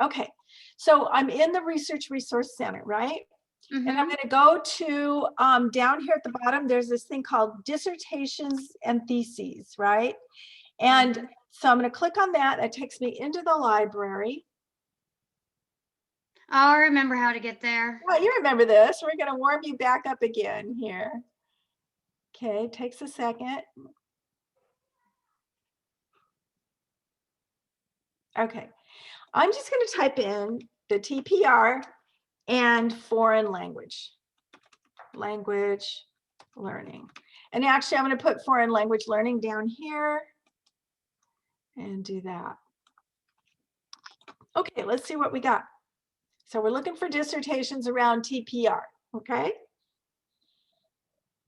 Okay, so I'm in the Research Resource Center, right? And I'm Mhm. going to go to down here at the bottom, there's this thing called dissertations and theses, right? And Mhm. so I'm going to click on that. That takes me into the library. I'll remember how to get there. Well, you remember this. We're going to warm you back up again here. Okay, takes a second. Okay, I'm just going to type in the TPR and foreign language learning. And actually, I'm going to put foreign language learning down here and do that. Okay, let's see what we got. So we're looking for dissertations around TPR, okay?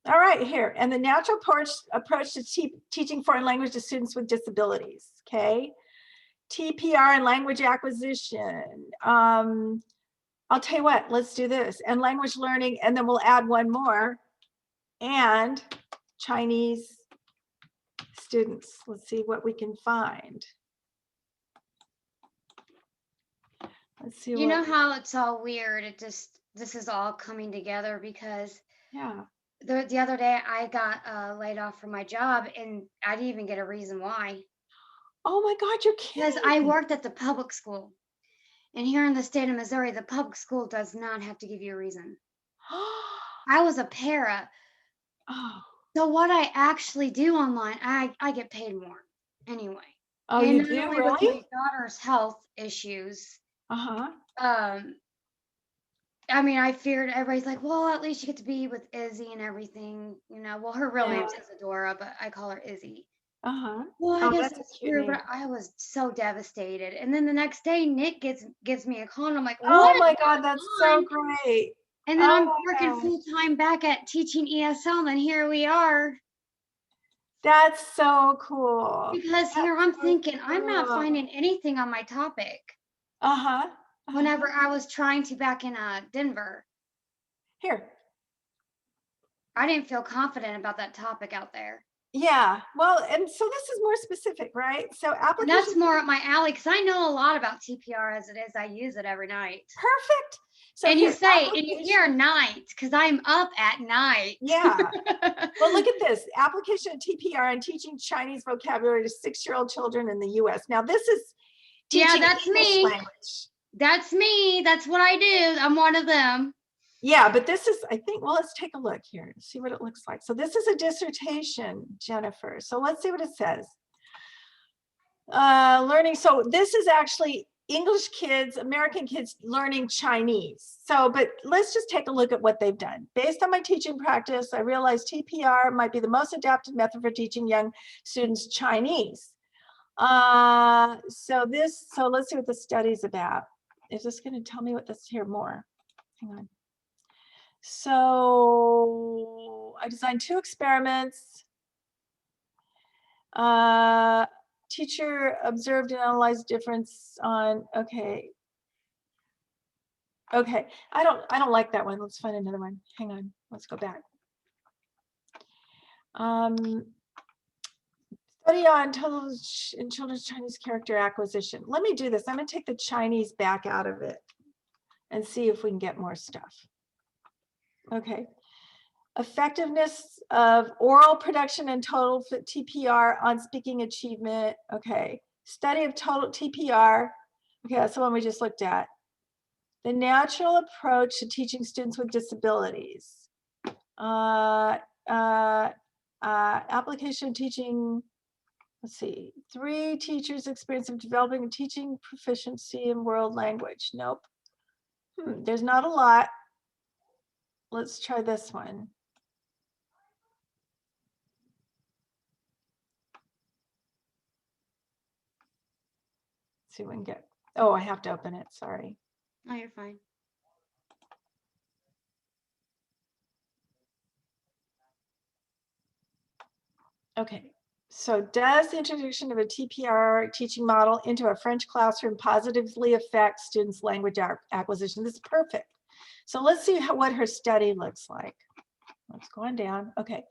All right, here, and the natural approach to teaching foreign language to students with disabilities, okay? TPR and language acquisition. I'll tell you what, let's do this. And language learning, and then we'll add one more. And Chinese students. Let's see what we can find. Let's see You what, know how it's all weird. This is all coming together because yeah. the other day I got laid off from my job and I didn't even get a reason why. Oh my God, you're Because I kidding. worked at the public school. And here in the state of Missouri, the public school does not have to give you a reason. I was a para. Oh, So what I actually do online, I get paid more anyway. oh, And you not do only with really? my daughter's health issues, Uh-huh. um, I mean, I feared everybody's like, well, at least you get to be with Izzy and everything, you know. Well, her real Yeah. name's Isadora, but I call her Izzy. Uh-huh. Well, I Oh, guess that's a that's cute true, name. but I was so devastated. And then the next day, Nick gives me a call, and I'm like, Oh what is my God, going that's so on? great. And then Oh I'm my working gosh. full time back at teaching ESL, and then here we are. That's so cool. Because here That's I'm so thinking, I'm not cool. finding anything on my topic. Uh-huh. Uh-huh. Whenever I was trying to back in Denver, Here. I didn't feel confident about that topic out there. Yeah. Well, and so this is more specific, right? So And application that's more up my alley because I know a lot about TPR as it is. I use it every night. perfect. So And you here, say, and you hear application. night because I'm up at night. Yeah. Well, look at this application of TPR and teaching Chinese vocabulary to 6-year-old children in the US. Now, this is Yeah, teaching that's English me. language. That's me. That's what I do. I'm one of them. Yeah, but this is, I think, well, let's take a look here and see what it looks like. So this is a dissertation, Jennifer. So let's see what it says. Learning, so this is actually English kids, American kids learning Chinese. So, but let's just take a look at what they've done. Based on my teaching practice, I realized TPR might be the most adapted method for teaching young students Chinese. So let's see what the study's about. Is this going to tell me what this here more? Hang on. So I designed 2 experiments. Teacher observed and analyzed difference on, okay. Okay, I don't like that one. Let's find another one. Hang on, let's go back. Study on total in children's Chinese character acquisition. Let me do this. I'm gonna take the Chinese back out of it and see if we can get more stuff. Okay. Effectiveness of oral production and total TPR on speaking achievement. Okay. Study of total TPR. Okay, that's the one we just looked at. The natural approach to teaching students with disabilities. Application teaching, let's see, 3 teachers' experience of developing a teaching proficiency in world language. Nope. There's not a lot. Let's try this one. See if we can get, oh, I have to open it, sorry. Oh, you're fine. Okay, so does the introduction of a TPR teaching model into a French classroom positively affect students' language acquisition? This is perfect. So let's see what her study looks like. Let's go on down. Okay,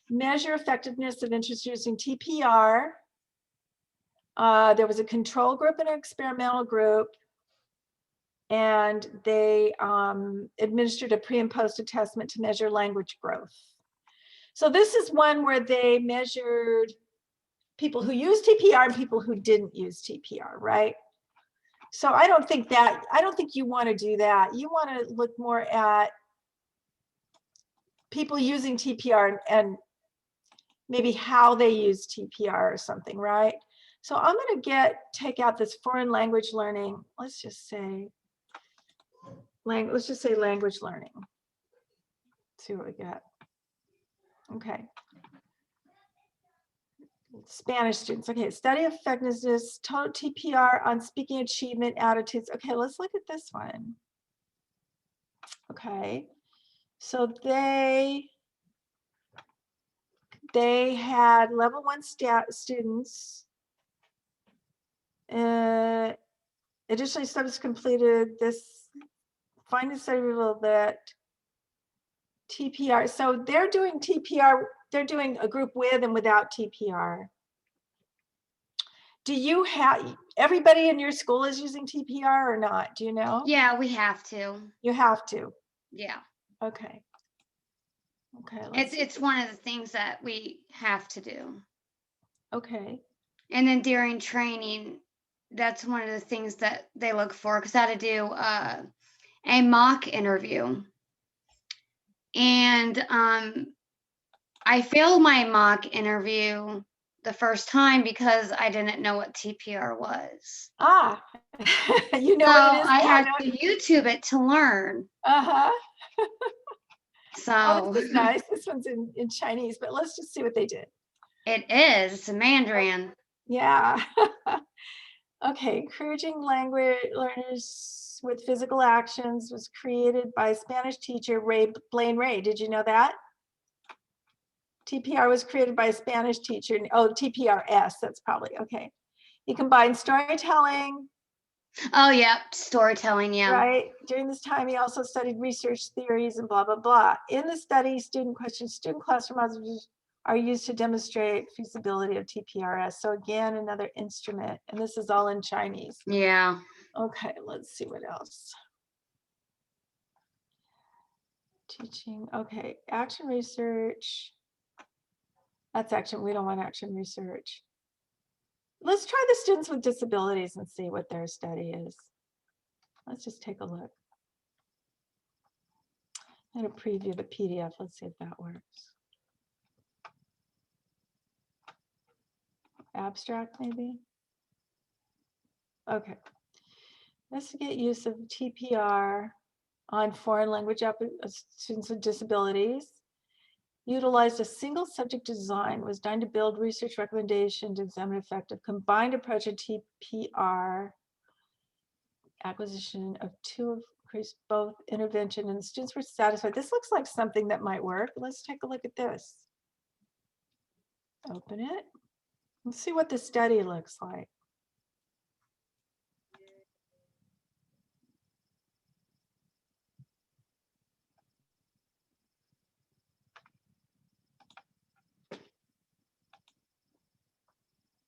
measure effectiveness of introducing TPR. There was a control group and an experimental group. and they administered a pre and post assessment to measure language growth. So this is one where they measured people who used TPR and people who didn't use TPR, right? So I don't think you want to do that. You want to look more at people using TPR and maybe how they use TPR or something, right? So I'm going to take out this foreign language learning. Let's just say language learning. Let's see what we get. Okay. Spanish students. Okay, study effectiveness, total TPR on speaking achievement attitudes. Okay, let's look at this one. Okay, so they had level 1 students. Additionally, studies completed this finding study revealed that TPR. So they're doing TPR. They're doing a group with and without TPR. Do you have, everybody in your school is using TPR or not? Do you know? Yeah, we have to. You have to. Yeah. Okay. Okay. It's one of the things that we have to do. Okay. And then during training, that's one of the things that they look for, because I had to do a mock interview. And I failed my mock interview the first time because I didn't know what TPR was. Ah, you know So what it is I now, had don't to you? YouTube it to learn. Uh-huh. Oh, So this is nice. This one's in Chinese, but let's just see what they did. it is. It's a Mandarin. Yeah. Okay, encouraging language learners with physical actions was created by Spanish teacher Blaine Ray. Did you know that? TPR was created by a Spanish teacher. Oh, TPRS, that's probably, okay. He combined storytelling. Oh, yeah, storytelling, yeah. Right. During this time, he also studied research theories and blah, blah, blah. In the study, student questions, student classroom observations are used to demonstrate feasibility of TPRS. So again, another instrument, and this is all in Chinese. Yeah. Okay, let's see what else. Teaching, okay, action research. That's action, we don't want action research. Let's try the students with disabilities and see what their study is. Let's just take a look. I'm going to preview the PDF. Let's see if that works. Abstract, maybe? Okay. Investigate use of TPR on foreign language students with disabilities. Utilized a single subject design, was designed to build research recommendations to examine effective combined approach of TPR acquisition of two increased both intervention, and the students were satisfied. This looks like something that might work. Let's take a look at this. Open it. Let's see what the study looks like.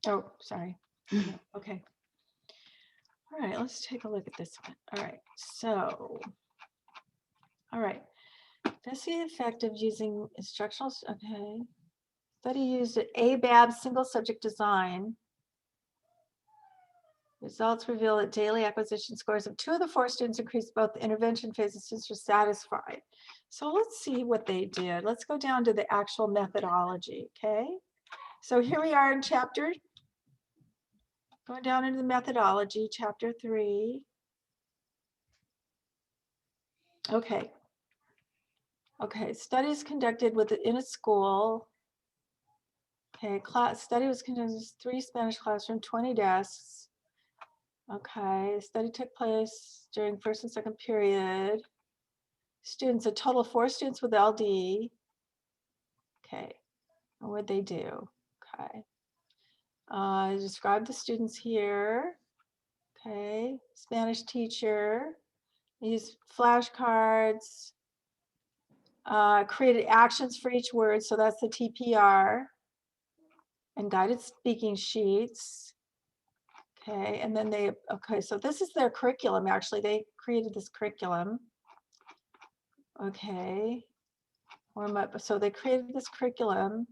Oh, sorry. Okay. All right, let's take a look at this one. All right, so, all right. Investigate the effect of using instructional, okay. Study used an ABAB single subject design. Results reveal that daily acquisition scores of 2 of the 4 students increased both the intervention phase and students were satisfied. So let's see what they did. Let's go down to the actual methodology, okay? So here we are in chapter, going down into the methodology, chapter 3. Okay. Okay, studies conducted in a school. Okay, study was conducted in 3 Spanish classroom, 20 desks. Okay, the study took place during first and second period. Students, a total of 4 students with LD. Okay, and what'd they do? Okay. Describe the students here. Okay, Spanish teacher. Used flashcards. Created actions for each word, so that's the TPR. And guided speaking sheets. Okay, and then they, okay, so this is their curriculum, actually. They created this curriculum. Okay, warm up. So they created this curriculum.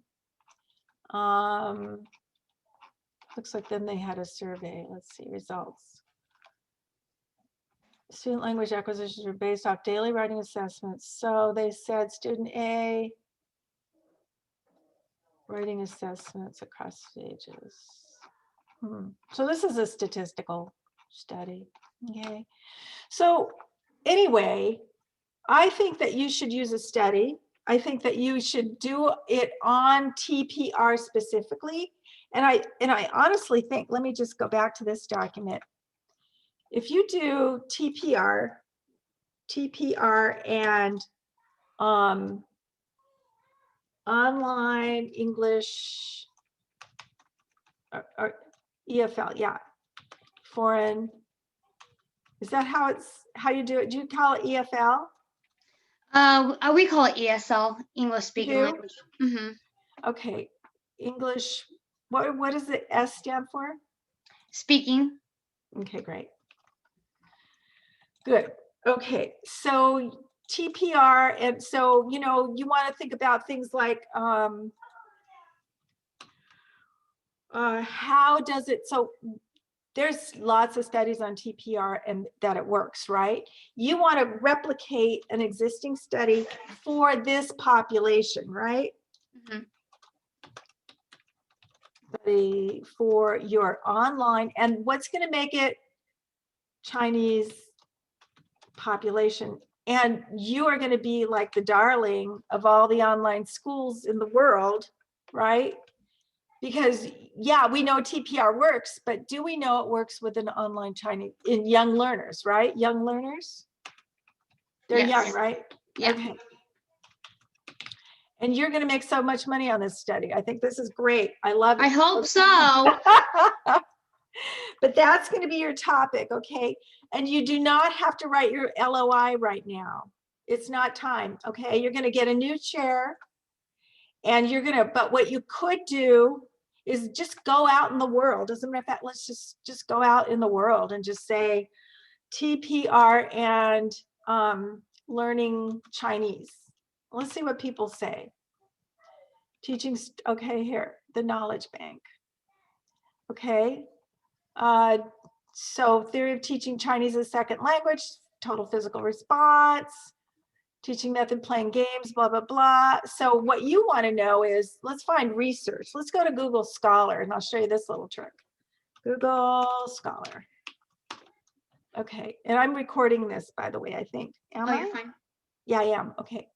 Looks like then they had a survey. Let's see, results. Student language acquisitions are based off daily writing assessments. So they said student A, writing assessments across stages. So this is a statistical study. Okay. So anyway, I think that you should use a study. I think that you should do it on TPR specifically. And I honestly think, let me just go back to this document. If you do TPR and online English or EFL, yeah, foreign. Is that how you do it? Do you call it EFL? We call it ESL, English You speaking do? language. Mm-hmm. Okay, English. What does the S stand for? Speaking. Okay, great. Good. Okay, so TPR, and so you want to think about things like how does it, so there's lots of studies on TPR and that it works, right? You want to replicate an existing study for this population, right? Mm-hmm. Study for your online, and what's going to make it Chinese population, and you are going to be like the darling of all the online schools in the world, right? Because yeah, we know TPR works, but do we know it works with an online Chinese in young learners, right? Young learners, they're Yes. young, right? Yeah. Okay. And you're going to make so much money on this study. I think this is great. I love it. I hope so. But that's going to be your topic, okay? And you do not have to write your LOI right now. It's not time, okay? You're going to get a new chair, and you're going to, but what you could do is just go out in the world. As a matter of fact, let's just go out in the world and just say TPR and learning Chinese. Let's see what people say. Teaching, okay, here, the knowledge bank. Okay. So theory of teaching Chinese as a second language, total physical response, teaching method, playing games, blah, blah, blah. So what you want to know is, let's find research. Let's go to Google Scholar, and I'll show you this little trick. Google Scholar. Okay, and I'm recording this, by the way, I think. Am I? You're fine. Yeah, I am. Okay.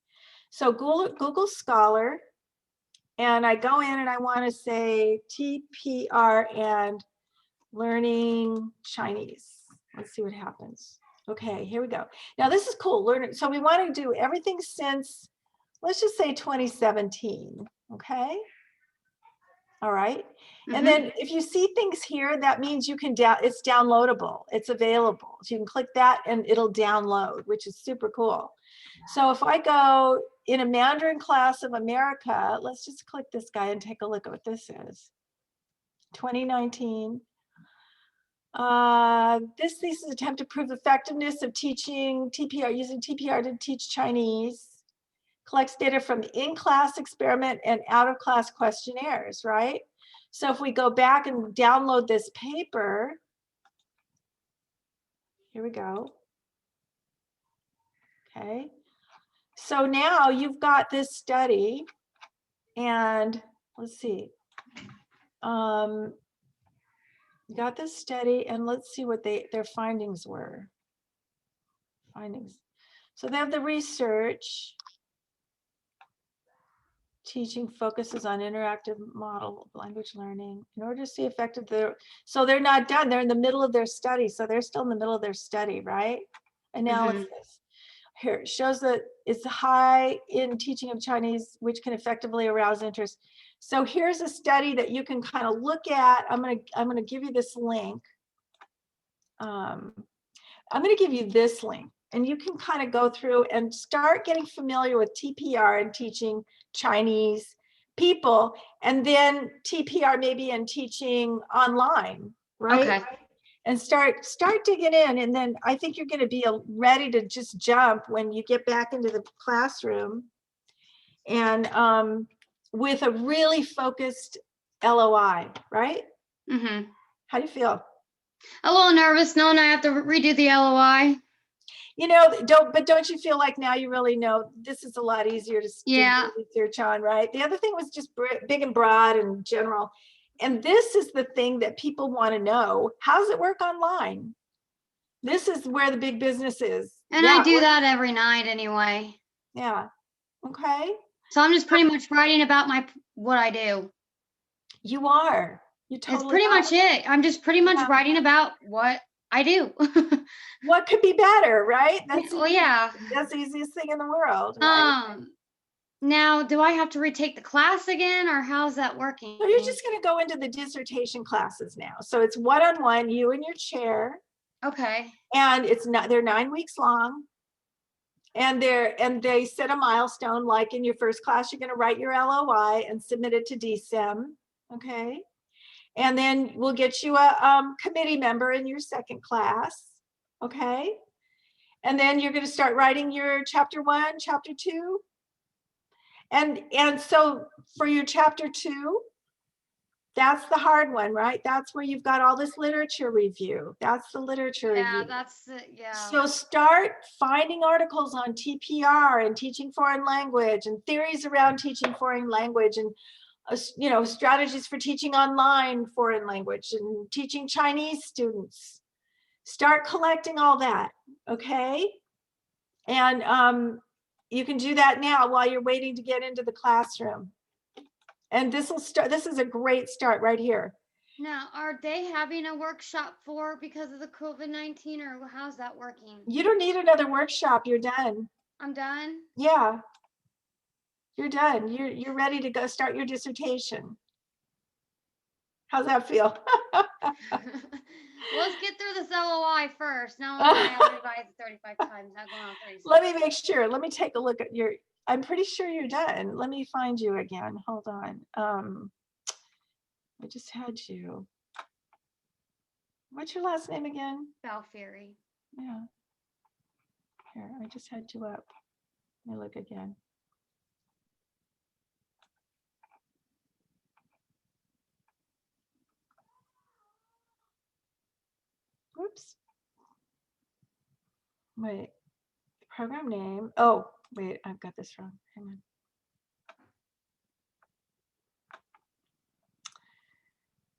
So Google Scholar, and I go in and I want to say TPR and learning Chinese. Let's see what happens. Okay, here we go. Now this is cool. Learning. So we want to do everything since, let's just say 2017. Okay. All right. Mm-hmm. And then if you see things here, that means you can it's downloadable. It's available. So you can click that and it'll download, which is super cool. So if I go in a Mandarin class of America, let's just click this guy and take a look at what this is. 2019. This thesis attempt to prove effectiveness of teaching TPR, using TPR to teach Chinese, collects data from in-class experiment and out-of-class questionnaires, right? So if we go back and download this paper, here we go. Okay. So now you've got this study, and let's see. Got this study, and let's see what their findings were. So they have the research. Teaching focuses on interactive model language learning in order to see effective. So they're not done. They're in the middle of their study. So they're still in the middle of their study, right? Analysis. Here it shows that it's high in teaching of Chinese, which can effectively arouse interest. So here's a study that you can kind of look at. I'm gonna give you this link. I'm gonna give you this link, and you can kind of go through and start getting familiar with TPR and teaching Chinese people, and then TPR maybe in teaching online, right? Okay. and start digging in. And then I think you're going to be ready to just jump when you get back into the classroom, and with a really focused LOI, right? Mm-hmm. How do you feel? A little nervous knowing I have to redo the LOI. You know, don't you feel like now you really know this is a lot easier to Yeah. do research on, right? The other thing was just big and broad and general. And this is the thing that people want to know. How does it work online? This is where the big business is. And I do that every night anyway. Yeah. Okay. So I'm just pretty much writing about what I do. You are. You totally It's pretty much it. I'm just pretty much writing about what I do. What could be better, right? Well, yeah. That's the easiest thing in the world, right? Now, do I have to retake the class again, or how's that working? So you're just going to go into the dissertation classes now. So it's one-on-one, you and your chair. Okay. And they're 9 weeks long. And they set a milestone, like in your first class, you're going to write your LOI and submit it to DSEM. Okay. And then we'll get you a committee member in your second class. Okay. And then you're going to start writing your chapter 1, chapter 2. And so for your chapter 2, that's the hard one, right? That's where you've got all this literature review. That's the literature review. Yeah, that's it. Yeah. So start finding articles on TPR and teaching foreign language and theories around teaching foreign language, and strategies for teaching online foreign language and teaching Chinese students. Start collecting all that, okay? And you can do that now while you're waiting to get into the classroom. And this is a great start right here. Now, are they having a workshop because of the COVID-19, or how's that working? You don't need another workshop. You're done. I'm done? Yeah. You're done. You're ready to go start your dissertation. How's that feel? Let's get through this LOI first. Now I have to revise it 35 times. Not going on 36. Let me make sure. Let me take a look at I'm pretty sure you're done. Let me find you again. Hold on. I just had you. What's your last name again? Balfieri. Yeah. Here, I just had you up. Let me look again. Whoops. Wait. Program name. Oh, wait, I've got this wrong. Hang on.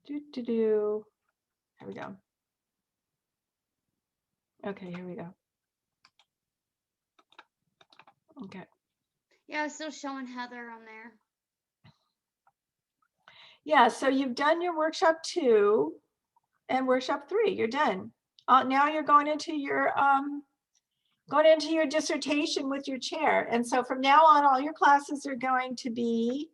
Here we go. Okay, here we go. Okay. Yeah, it's still showing Heather on there. Yeah, so you've done your workshop 2 and workshop 3. You're done. Now you're going into your dissertation with your chair. And so from now on, all your classes are going to be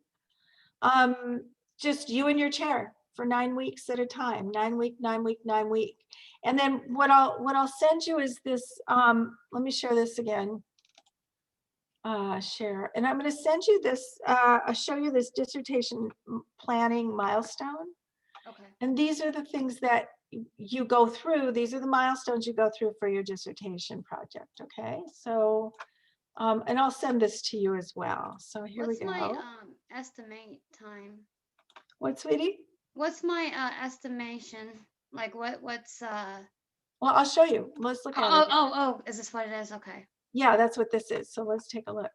just you and your chair for 9 weeks at a time. 9 week, 9 week, 9 week. And then what I'll send you is this. Let me share this again. Share, and I'm going to send you this. I'll show you this dissertation planning milestone. Okay. And these are the things that you go through. These are the milestones you go through for your dissertation project. Okay. So, and I'll send this to you as well. So here we go. What's my estimate time? What, sweetie? What's my estimation? Like what's Well, I'll show you. Let's look at it. Oh, is this what it is? Okay. Yeah, that's what this is. So let's take a look.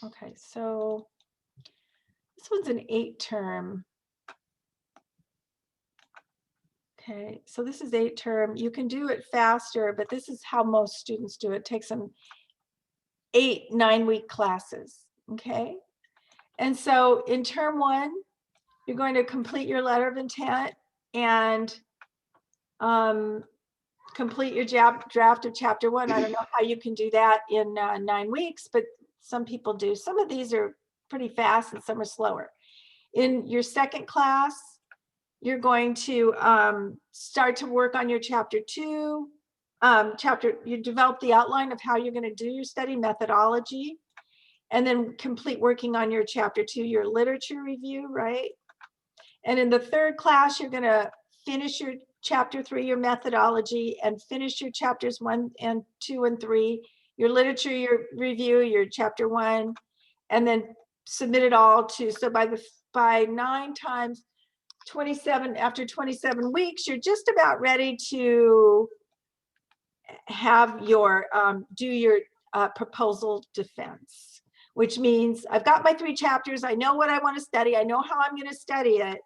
Okay, so this one's an 8-term. Okay, so this is 8-term. You can do it faster, but this is how most students do it. It takes them 8 9-week classes. Okay, and so in term 1, you're going to complete your letter of intent and complete your draft of chapter 1. I don't know how you can do that in 9 weeks, but some people do. Some of these are pretty fast and some are slower. In your second class, you're going to start to work on your chapter 2. You develop the outline of how you're going to do your study methodology, and then complete working on your chapter 2, your literature review, right? And in the third class, you're going to finish your chapter 3, your methodology, and finish your chapters 1 and 2 and 3, your literature, your review, your chapter 1, and then submit it all to, so by 9 times 27, after 27 weeks, you're just about ready to have your, do your proposal defense, which means I've got my 3 chapters. I know what I want to study. I know how I'm going to study it.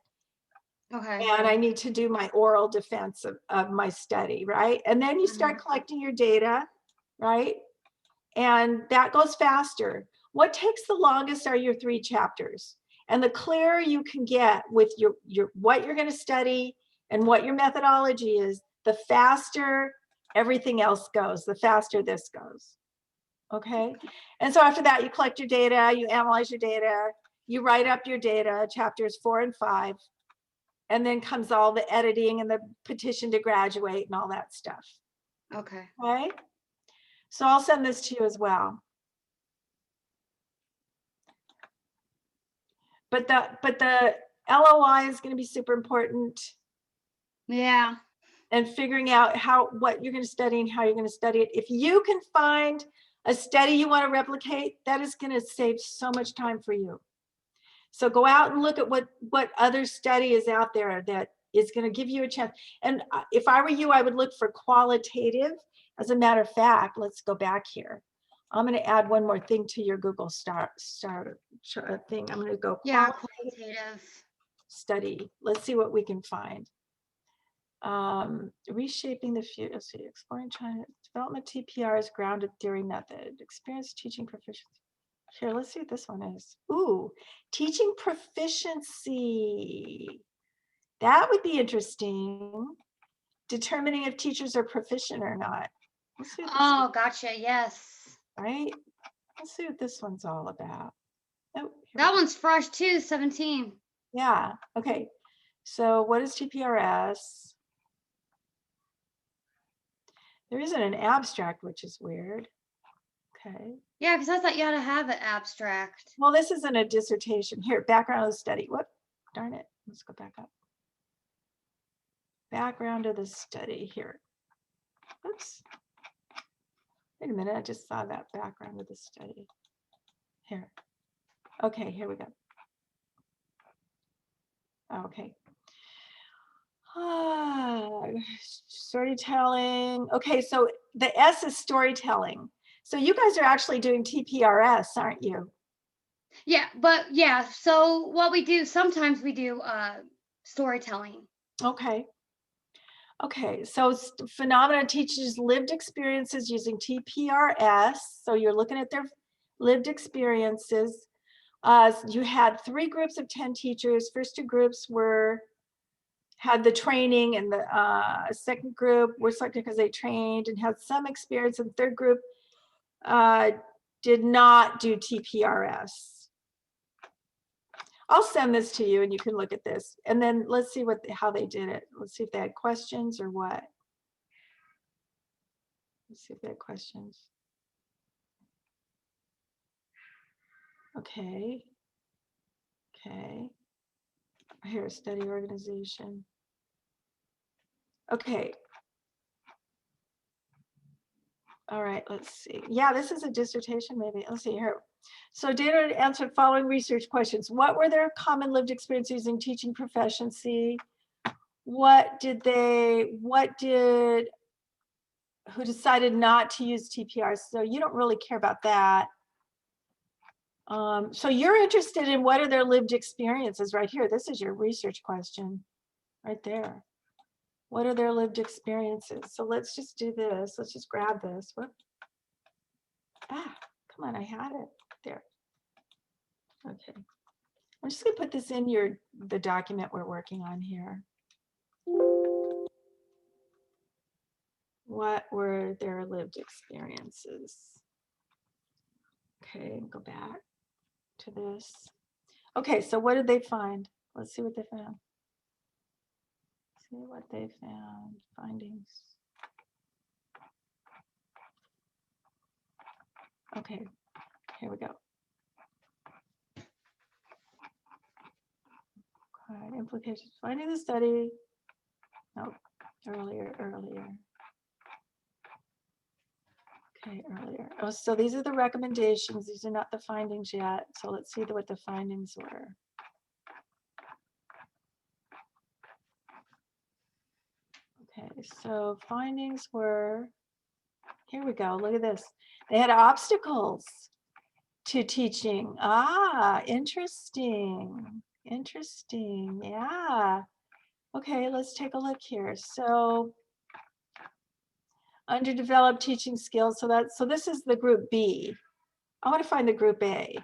Okay. And I need to do my oral defense of my study, right? And then you start collecting your data, right? And that goes faster. What takes the longest are your 3 chapters. And the clearer you can get with your what you're going to study and what your methodology is, the faster everything else goes, the faster this goes. Okay. And so after that, you collect your data, you analyze your data, you write up your data, chapters 4 and 5. And then comes all the editing and the petition to graduate and all that stuff. Okay. Okay. So I'll send this to you as well. But the LOI is going to be super important. Yeah. And figuring out what you're going to study and how you're going to study it. If you can find a study you want to replicate, that is going to save so much time for you. So go out and look at what other study is out there that is going to give you a chance. And if I were you, I would look for qualitative. As a matter of fact, let's go back here. I'm going to add one more thing to your Google star thing. I'm going to go qualitative study. Let's see what we can find. Reshaping the future. Let's see, exploring China development TPR's grounded theory method. Experienced teaching proficiency. Here, let's see what this one is. Ooh, teaching proficiency. That would be interesting. Determining if teachers are proficient or not. Let's see Oh, gotcha. Yes. Right? Let's see what this one's all about. Oh, that one's fresh too, 17. Yeah, okay. So what is TPRS? There isn't an abstract, which is weird. Okay. Yeah, because I thought you had to have an abstract. Well, this isn't a dissertation. Here, background of the study. What? Darn it. Let's go back up. Background of the study here. Oops. Wait a minute. I just saw that background of the study. Here. Okay, here we go. Okay. Storytelling. Okay, so the S is storytelling. So you guys are actually doing TPRS, aren't you? Yeah, but yeah, so what we do, sometimes we do storytelling. Okay. Okay, so phenomena teaches lived experiences using TPRS. So you're looking at their lived experiences. You had 3 groups of 10 teachers. First 2 groups had the training, and the second group were selected because they trained and had some experience, and the third group did not do TPRS. I'll send this to you and you can look at this, and then let's see how they did it. Let's see if they had questions or what. Let's see if they had questions. Okay. Okay. Here, study organization. Okay. All right, let's see. Yeah, this is a dissertation maybe. Let's see here. So data answered following research questions. What were their common lived experiences in teaching proficiency? Who decided not to use TPR? So you don't really care about that. So you're interested in what are their lived experiences right here. This is your research question right there. What are their lived experiences? So let's just do this. Let's just grab this. Whoop. Ah, come on, I had it there. Okay. I'm just gonna put this in the document we're working on here. What were their lived experiences? Okay, go back to this. Okay, so what did they find? Let's see what they found. See what they found. Findings. Okay, here we go. All right, implications, finding the study. No, earlier. Okay, earlier. Oh, so these are the recommendations. These are not the findings yet. So let's see what the findings were. Okay, so findings were, here we go. Look at this. They had obstacles to teaching. Ah, interesting. Interesting. Yeah. Okay, let's take a look here. So underdeveloped teaching skills. So this is the group B. I want to find the group A.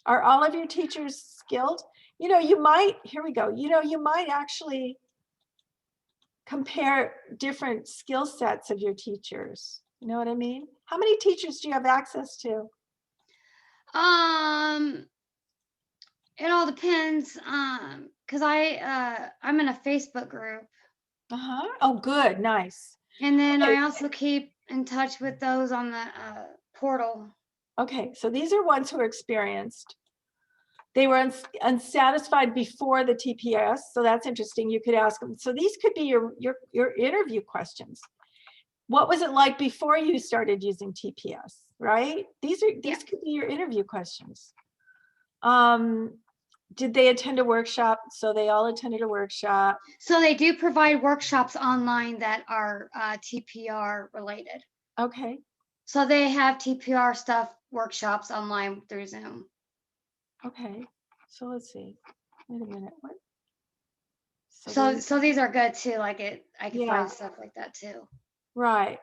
Are all of your teachers skilled? You know, you might, here we go. You know, you might actually compare different skill sets of your teachers. You know what I mean? How many teachers do you have access to? It all depends. Cause I'm in a Facebook group. Uh-huh. Oh, good. Nice. And then Okay. I also keep in touch with those on the portal. Okay. So these are ones who are experienced. They were unsatisfied before the TPS. So that's interesting. You could ask them. So these could be your interview questions. What was it like before you started using TPS, right? These could be your interview questions. Did they attend a workshop? So they all attended a workshop. So they do provide workshops online that are TPR related. Okay. So they have TPR stuff, workshops online through Zoom. Okay. So let's see. Wait a minute. What? So these are good too. Like I can Yeah. find stuff like that too. Right.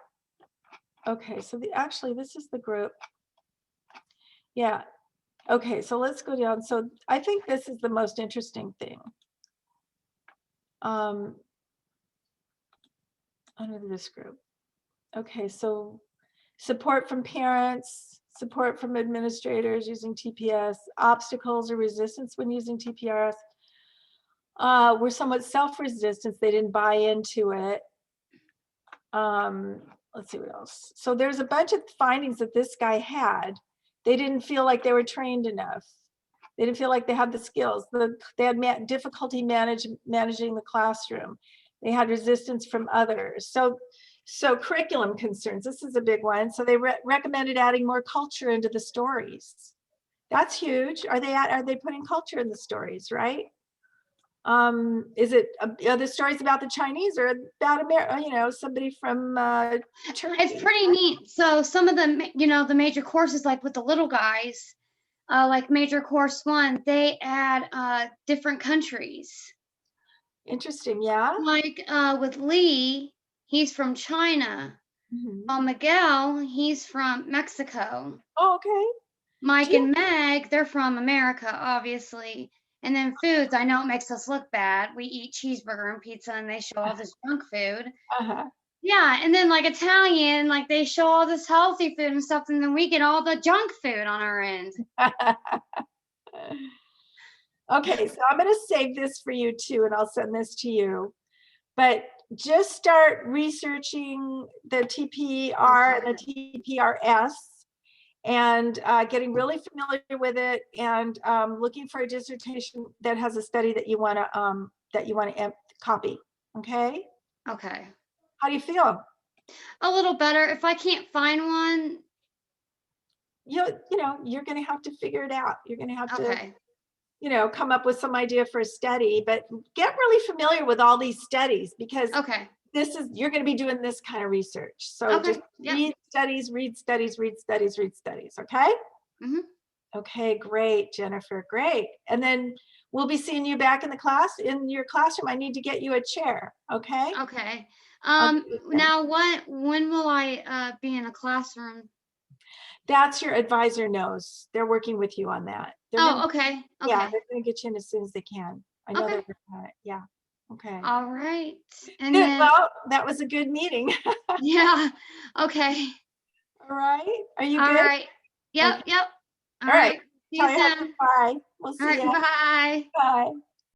Okay. So actually this is the group. Yeah. Okay. So let's go down. So I think this is the most interesting thing. Under this group. Okay. So support from parents, support from administrators using TPS, obstacles or resistance when using TPRS. Were somewhat self-resistance. They didn't buy into it. Let's see what else. So there's a bunch of findings that this guy had. They didn't feel like they were trained enough. They didn't feel like they had the skills. They had difficulty managing the classroom. They had resistance from others. So curriculum concerns, this is a big one. So they recommended adding more culture into the stories. That's huge. Are they putting culture in the stories, right? Is it are the stories about the Chinese or about America, you know, somebody from Turkey? It's pretty neat. So some of the, the major courses, like with the little guys, like major course 1, they add different countries. Interesting, yeah. Like with Lee, he's from China. Mm-hmm. Miguel, he's from Mexico. Oh, okay. Mike and Meg, they're from America, obviously. And then foods, I know it makes us look bad. We eat cheeseburger and pizza and they show all this junk food. Uh-huh. Yeah, and then like Italian, like they show all this healthy food and stuff, and then we get all the junk food on our end. Okay, so I'm going to save this for you too, and I'll send this to you. But just start researching the TPR and the TPRS and getting really familiar with it, and looking for a dissertation that has a study that you want to copy. Okay. Okay. How do you feel? A little better. If I can't find one, You know, you're going to have to figure it out. You're going to have to, okay. you know, come up with some idea for a study, but get really familiar with all these studies, because Okay. you're going to be doing this kind of research. So Okay. just read studies. Okay. Mm-hmm. Okay, great, Jennifer. Great. And then we'll be seeing you back in your classroom. I need to get you a chair. Okay. Okay. Okay. Now when will I be in a classroom? That's your advisor knows. They're working with you on that. Okay. Yeah, they're going to get you in as soon as they can. I know Okay. they're working on it. Yeah. Okay. All right. And Good. then Well, that was a good meeting. yeah. Okay. All right. Are you All good? right. Yep. Okay. Yep. All All right. right. See Tell you your soon. husband bye. We'll All see right. you. Bye. Bye.